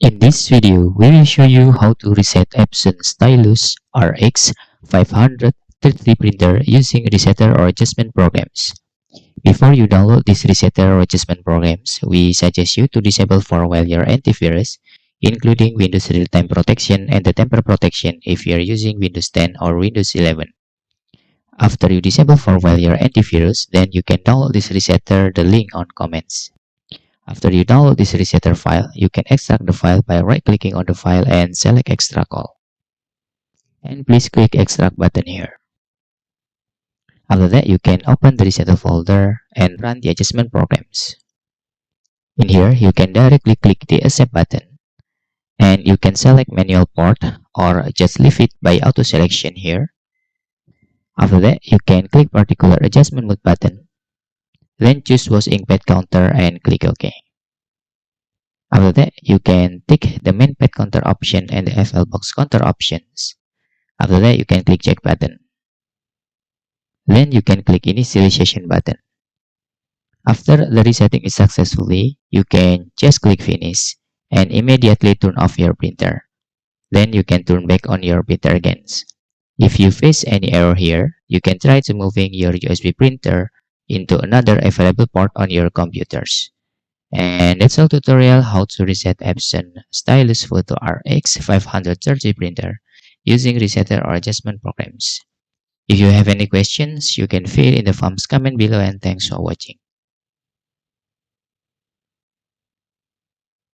In this video, we will show you how to reset Epson Stylus RX530 printer using resetter or adjustment programs. Before you download this resetter or adjustment programs, we suggest you to disable for your antivirus, including Windows Real-Time Protection and the Temper Protection if you are using Windows 10 or Windows 11. After you disable for your antivirus, then you can download this resetter, the link on comments. After you download this resetter file, you can extract the file by right-clicking on the file and select Extract All. And please click Extract button here. After that, you can open the resetter folder and run the adjustment programs. In here, you can directly click the Accept button, and you can select Manual Port or just leave it by auto selection here. After that, you can click Particular Adjustment Mode button. Then choose Wash Ink Pad Counter and click OK. After that, you can tick the main pad counter option and the FL box counter options. After that, you can click Check button. Then you can click Initialization button. After the resetting is successfully, you can just click Finish and immediately turn off your printer. Then you can turn back on your printer again. If you face any error here, you can try to moving your USB printer into another available port on your computers. And that's all tutorial how to reset Epson Stylus Photo RX530 printer using resetter or adjustment programs. If you have any questions, you can fill in the forms comment below, and thanks for watching.